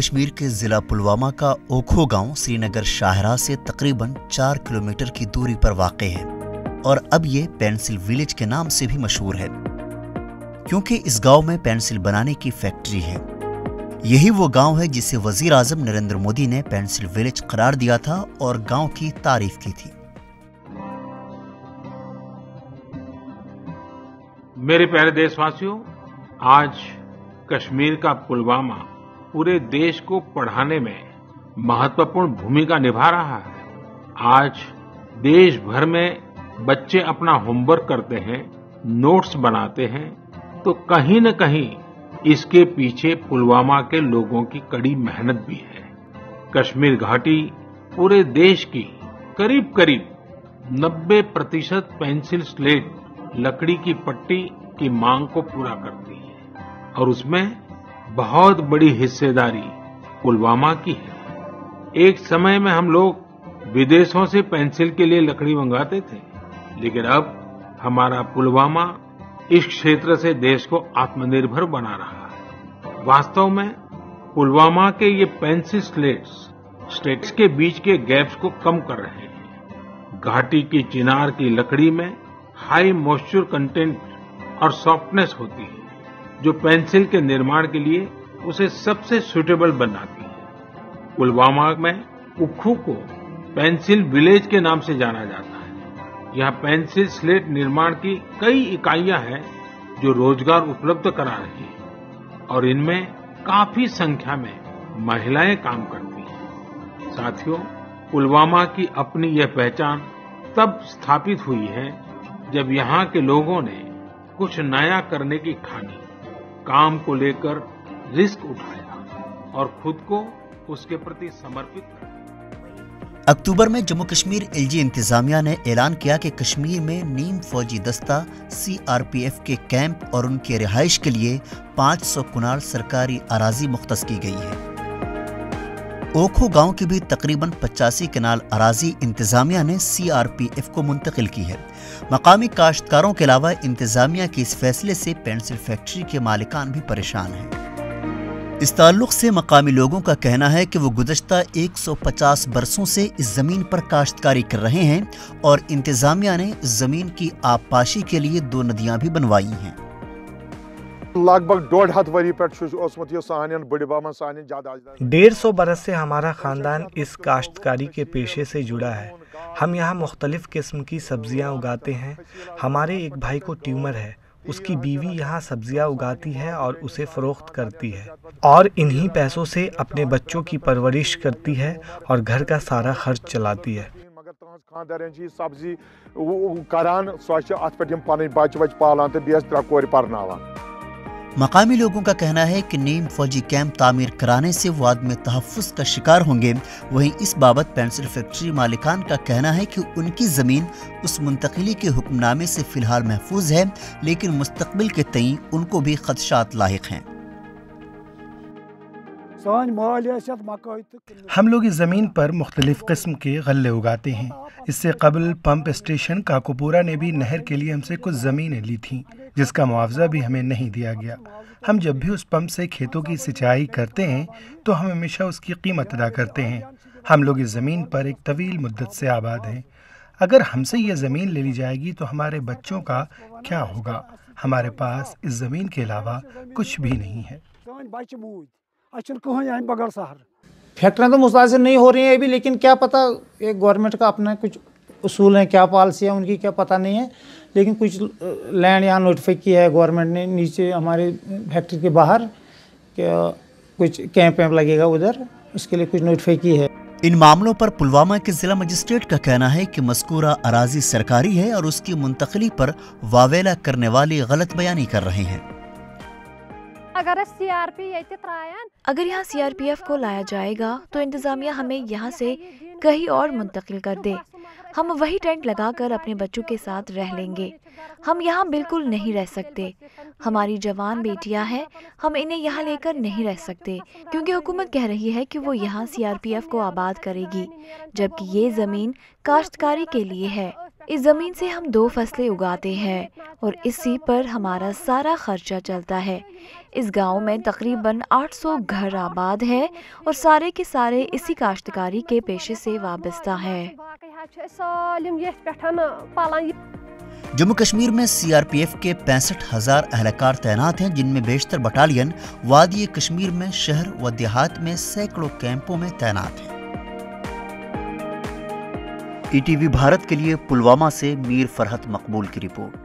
कश्मीर के ज़िला पुलवामा का ओखो गांव श्रीनगर शाहराह से तकरीबन 4 किलोमीटर की दूरी पर वाक़ है और अब ये पेंसिल विलेज के नाम से भी मशहूर है, क्योंकि इस गांव में पेंसिल बनाने की फैक्ट्री है। यही वो गांव है जिसे वज़ीर आज़म नरेंद्र मोदी ने पेंसिल विलेज करार दिया था और गांव की तारीफ की थी। मेरे प्यारे देशवासियों, आज कश्मीर का पुलवामा पूरे देश को पढ़ाने में महत्वपूर्ण भूमिका निभा रहा है। आज देश भर में बच्चे अपना होमवर्क करते हैं, नोट्स बनाते हैं, तो कहीं न कहीं इसके पीछे पुलवामा के लोगों की कड़ी मेहनत भी है। कश्मीर घाटी पूरे देश की करीब करीब 90% पेंसिल स्लेट लकड़ी की पट्टी की मांग को पूरा करती है और उसमें बहुत बड़ी हिस्सेदारी पुलवामा की है। एक समय में हम लोग विदेशों से पेंसिल के लिए लकड़ी मंगाते थे, लेकिन अब हमारा पुलवामा इस क्षेत्र से देश को आत्मनिर्भर बना रहा है। वास्तव में पुलवामा के ये पेंसिल स्लेट्स के बीच के गैप्स को कम कर रहे हैं। घाटी की चिनार की लकड़ी में हाई मॉइस्चर कंटेंट और सॉफ्टनेस होती है, जो पेंसिल के निर्माण के लिए उसे सबसे सूटेबल बनाती है। पुलवामा में उक्खू को पेंसिल विलेज के नाम से जाना जाता है। यहाँ पेंसिल स्लेट निर्माण की कई इकाइयां हैं जो रोजगार उपलब्ध करा रही हैं और इनमें काफी संख्या में महिलाएं काम करती हैं। साथियों, पुलवामा की अपनी यह पहचान तब स्थापित हुई है जब यहाँ के लोगों ने कुछ नया करने की ठानी, काम को लेकर रिस्क उठाया और खुद को उसके प्रति समर्पित किया। अक्टूबर में जम्मू कश्मीर एलजी इंतजामिया ने ऐलान किया कि कश्मीर में नीम फौजी दस्ता सीआरपीएफ के कैंप और उनके रिहाइश के लिए 500 कनाल सरकारी अराजी मुख्तस की गई है। ओखो गांव की भी तकरीबन 85 कनाल अराजी इंतजामिया ने सीआरपीएफ को मुंतकिल की है। मकामी काश्तकारों के अलावा इंतजामिया के इस फैसले से पेंसिल फैक्ट्री के मालिकान भी परेशान हैं। इस ताल्लुक से मकामी लोगों का कहना है कि वो गुज़श्ता 150 बरसों से इस ज़मीन पर काश्तकारी कर रहे हैं और इंतजामिया ने ज़मीन की आबपाशी के लिए 2 नदियाँ भी बनवाई हैं। लगभग 1.5 वरी पे 150 बरस से हमारा खानदान इस काश्तकारी के पेशे से जुड़ा है। हम यहाँ मुख्तलिफ किस्म की सब्जियाँ उगाते हैं। हमारे एक भाई को ट्यूमर है, उसकी बीवी यहाँ सब्जियाँ उगाती है और उसे फरोख्त करती है और इन्हीं पैसों से अपने बच्चों की परवरिश करती है और घर का सारा खर्च चलाती है। मकामी लोगों का कहना है कि नीम फौजी कैंप तामीर कराने से वो आदमी तहफ़्फ़ुज़ का शिकार होंगे। वहीं इस बाबत पेंसिल फैक्ट्री मालिकान का कहना है कि उनकी ज़मीन उस मुंतकिली के हुक्मनामे से फ़िलहाल महफूज है, लेकिन मुस्तक़बिल के तईं उनको भी ख़दशात लाहिक हैं। हम लोग इस ज़मीन पर मुख्तलिफ किस्म के गल्ले उगाते हैं। इससे कबल पंप स्टेशन काकोपुरा ने भी नहर के लिए हमसे कुछ ज़मीनें ली थीं, जिसका मुआवजा भी हमें नहीं दिया गया। हम जब भी उस पंप से खेतों की सिंचाई करते हैं तो हम हमेशा उसकी कीमत अदा करते हैं। हम लोग इस ज़मीन पर एक तवील मुद्दत से आबाद हैं। अगर हमसे ये ज़मीन ले ली जाएगी तो हमारे बच्चों का क्या होगा? हमारे पास इस ज़मीन के अलावा कुछ भी नहीं है। फैक्ट्रियाँ तो मुतासिर नहीं हो रही हैं अभी, लेकिन क्या पता, एक गवर्नमेंट का अपना कुछ उसूल है, क्या पॉलिसी है उनकी, क्या पता नहीं है। लेकिन कुछ लैंड यहाँ नोटिफाई किया है गवर्नमेंट ने, नीचे हमारे फैक्ट्री के बाहर क्या कुछ कैंप लगेगा, उधर उसके लिए कुछ नोटिफाई की है। इन मामलों पर पुलवामा के जिला मजिस्ट्रेट का कहना है कि मज़कूरा अराजी सरकारी है और उसकी मुंतकिली पर वावेला करने वाली गलत बयानी कर रहे हैं। अगर यहाँ सीआरपीएफ को लाया जाएगा तो इंतजामिया हमें यहाँ से कहीं और मुंतकिल कर दे। हम वही टेंट लगाकर अपने बच्चों के साथ रह लेंगे। हम यहाँ बिल्कुल नहीं रह सकते। हमारी जवान बेटियाँ हैं, हम इन्हें यहाँ लेकर नहीं रह सकते, क्योंकि हुकूमत कह रही है कि वो यहाँ सीआरपीएफ को आबाद करेगी, जबकि ये ज़मीन काश्तकारी के लिए है। اس زمین سے ہم 2 فصلیں اگاتے ہیں اور اسی پر ہمارا سارا خرچہ چلتا ہے۔ اس گاؤں میں تقریباً 800 گھر آباد ہے اور سارے کے سارے اسی کاشتکاری کے پیشے سے وابستہ ہیں۔ جموں کشمیر میں CRPF کے 65,000 اہلکار تعینات ہیں، جن میں بیشتر بٹالین وادی کشمیر میں شہر و دیہات میں سینکڑوں کیمپوں میں تعینات ہیں۔ ETV بھارت کے لیے پلوامہ سے میر فرحت مقبول کی رپورٹ۔